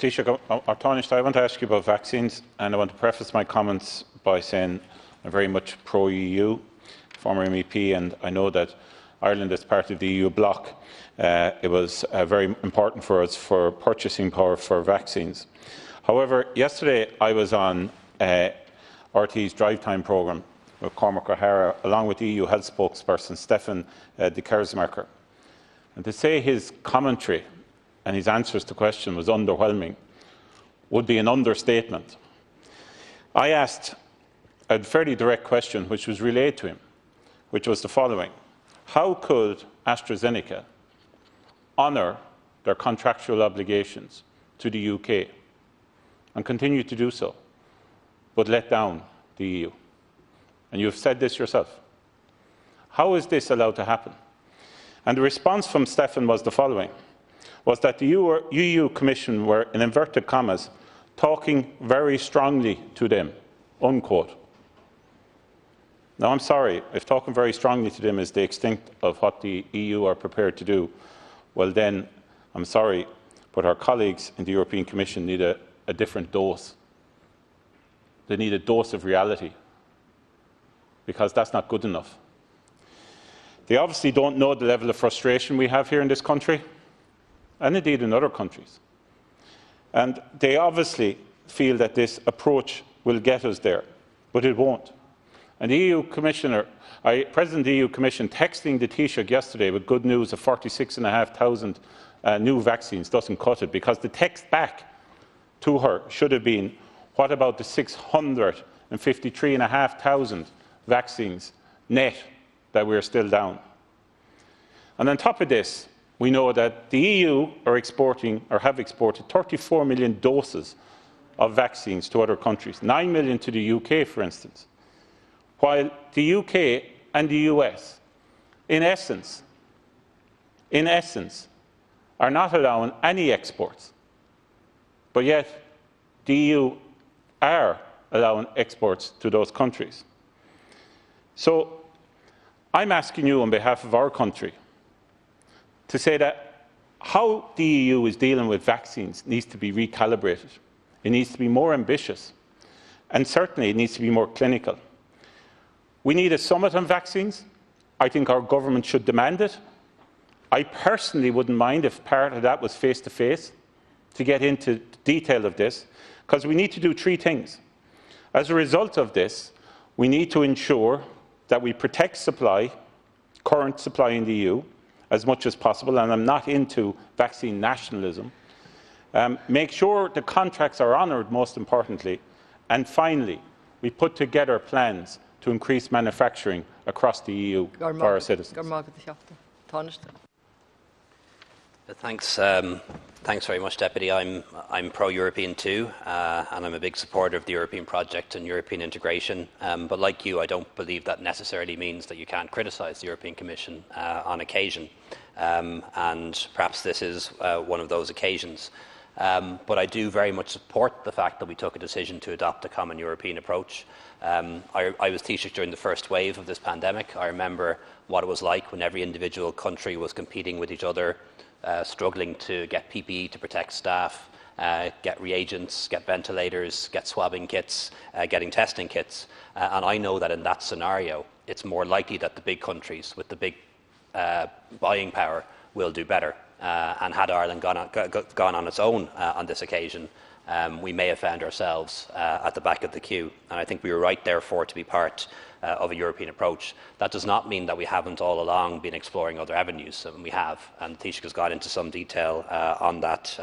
Taoiseach, I want to ask you about vaccines, and I want to preface my comments by saying I'm very much pro-EU, former MEP, and I know that Ireland is part of the EU bloc. It was very important for us for purchasing power for vaccines. However, yesterday I was on RT's Drive Time programme with Cormac O'Hara, along with EU Health spokesperson Stefan de Kersmacher. And to say his commentary and his answers to questions was underwhelming would be an understatement. I asked a fairly direct question which was relayed to him, which was the following: how could AstraZeneca honour their contractual obligations to the UK and continue to do so, but let down the EU? And you have said this yourself. How is this allowed to happen? And the response from Stefan was the following, was that the EU Commission were, in inverted commas, talking very strongly to them, unquote. Now, I'm sorry, if talking very strongly to them is the extent of what the EU are prepared to do, well then, I'm sorry, but our colleagues in the European Commission need a different dose. They need a dose of reality, because that's not good enough. They obviously don't know the level of frustration we have here in this country, and indeed in other countries. And they obviously feel that this approach will get us there, but it won't. And the EU Commissioner, President of the EU Commission, texting the Taoiseach yesterday with good news of 46,500 new vaccines doesn't cut it, because the text back to her should have been, what about the 653,500 vaccines net that we are still down? And on top of this, we know that the EU are exporting, or have exported, 34 million doses of vaccines to other countries, 9 million to the UK, for instance, while the UK and the US, in essence, are not allowing any exports, but yet the EU are allowing exports to those countries. So I'm asking you on behalf of our country to say that how the EU is dealing with vaccines needs to be recalibrated. It needs to be more ambitious, and certainly it needs to be more clinical. We need a summit on vaccines. I think our government should demand it. I personally wouldn't mind if part of that was face-to-face to get into detail of this, because we need to do three things. As a result of this, we need to ensure that we protect supply, current supply in the EU, as much as possible, and I'm not into vaccine nationalism. Make sure the contracts are honoured, most importantly, and finally, we put together plans to increase manufacturing across the EU for our citizens. Thanks very much, Deputy. I'm pro-European too, and I'm a big supporter of the European project and European integration. But like you, I don't believe that necessarily means that you can't criticise the European Commission on occasion. And perhaps this is one of those occasions. But I do very much support the fact that we took a decision to adopt a common European approach. I was Taoiseach during the first wave of this pandemic. I remember what it was like when every individual country was competing with each other, struggling to get PPE to protect staff, get reagents, get ventilators, get swabbing kits, getting testing kits. And I know that in that scenario, it's more likely that the big countries with the big buying power will do better. And had Ireland gone on its own on this occasion, we may have found ourselves at the back of the queue. And I think we were right, therefore, to be part of a European approach. That does not mean that we haven't all along been exploring other avenues, and we have. And Taoiseach has got into some detail on that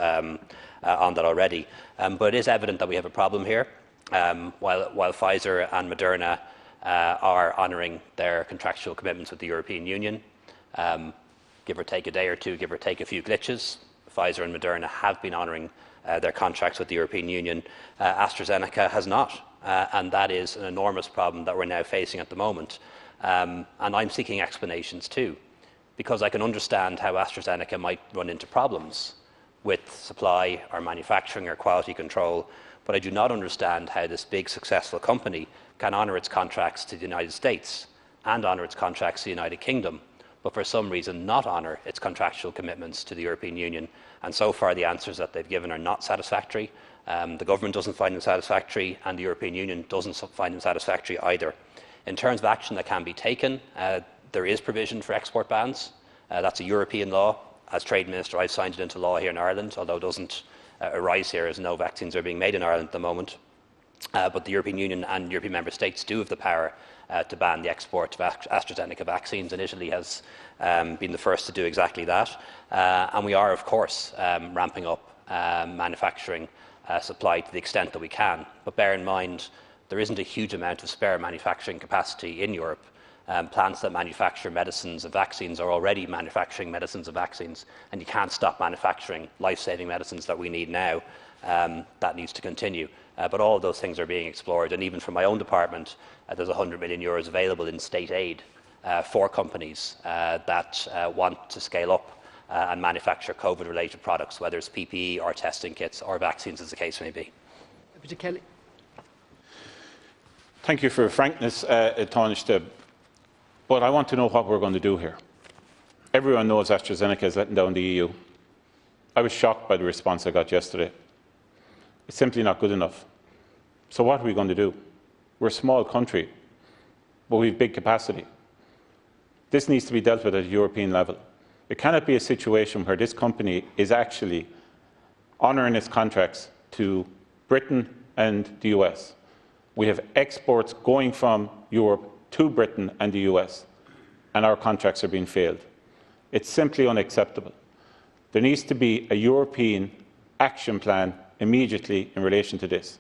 already. But it is evident that we have a problem here. While Pfizer and Moderna are honouring their contractual commitments with the European Union, give or take a day or two, give or take a few glitches, Pfizer and Moderna have been honouring their contracts with the European Union. AstraZeneca has not, and that is an enormous problem that we're now facing at the moment. And I'm seeking explanations too, because I can understand how AstraZeneca might run into problems with supply or manufacturing or quality control, but I do not understand how this big successful company can honour its contracts to the United States and honour its contracts to the United Kingdom, but for some reason not honour its contractual commitments to the European Union. And so far the answers that they've given are not satisfactory. The government doesn't find them satisfactory, and the European Union doesn't find them satisfactory either. In terms of action that can be taken, there is provision for export bans. That's a European law. As Trade Minister, I've signed it into law here in Ireland, although it doesn't arise here as no vaccines are being made in Ireland at the moment. But the European Union and European Member States do have the power to ban the export of AstraZeneca vaccines, and Italy has been the first to do exactly that. And we are, of course, ramping up manufacturing supply to the extent that we can. But bear in mind, there isn't a huge amount of spare manufacturing capacity in Europe. Plants that manufacture medicines and vaccines are already manufacturing medicines and vaccines, and you can't stop manufacturing life-saving medicines that we need now. That needs to continue. But all of those things are being explored, and even from my own department, there's €100 million available in state aid for companies that want to scale up and manufacture COVID-related products, whether it's PPE or testing kits or vaccines, as the case may be. Deputy Kelly. Thank you for your frankness, Tánaiste. But I want to know what we're going to do here. Everyone knows AstraZeneca is letting down the EU. I was shocked by the response I got yesterday. It's simply not good enough. So what are we going to do? We're a small country, but we have big capacity. This needs to be dealt with at a European level. It cannot be a situation where this company is actually honouring its contracts to Britain and the US. We have exports going from Europe to Britain and the US, and our contracts are being failed. It's simply unacceptable. There needs to be a European action plan immediately in relation to this.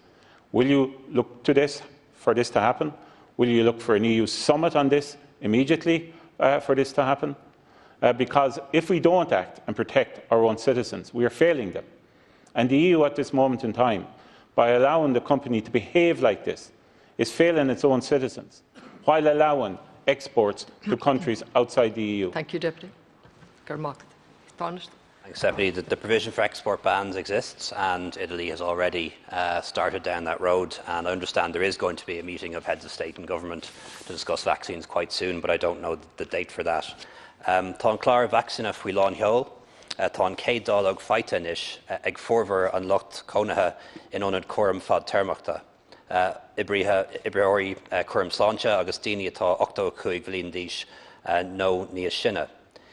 Will you look to this for this to happen? Will you look for an EU summit on this immediately for this to happen? Because if we don't act and protect our own citizens, we are failing them. And the EU at this moment in time, by allowing the company to behave like this, is failing its own citizens, while allowing exports to countries outside the EU. Thank you, Deputy. Thanks, Deputy. The provision for export bans exists, and Italy has already started down that road. And I understand there is going to be a meeting of heads of state and government to discuss vaccines quite soon, but I don't know the date for that. Tá clár vaccina faoi lán heol, tá céad dálag faighte ag formhar an lucht cónathe in ionad cuairim fad termachta. Ibrióirí cuairim sláinte agus daoine atá 85 bhliain d'aois nó níos sin.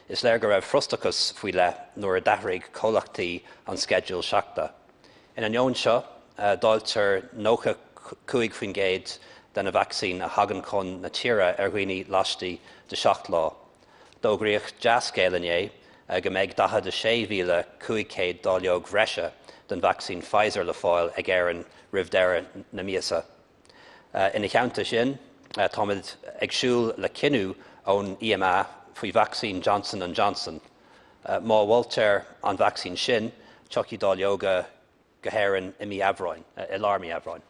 Is léir go raibh frustachas faoi le nuair a d'athraigh comhlachtaí an schedule seachta. In an eoin seo, dáiltear 95 faoin gcéad den na vaccín a hagann chun na tíre ar dhaoine laistigh de 7 lá. Dógríoch deascéil inné go mbeidh 46,000 500 dáileog bhreise den vaccín Pfizer le fáil ag éireann roimh deireadh na míosa. Ina cheanta sin, táimid ag siúil le cinniú ón EMA faoi vaccín Johnson & Johnson. Má bhfuiltear an vaccín sin, tuchaí dáileoga go héireann imi Amhráin, i lármaí Amhráin.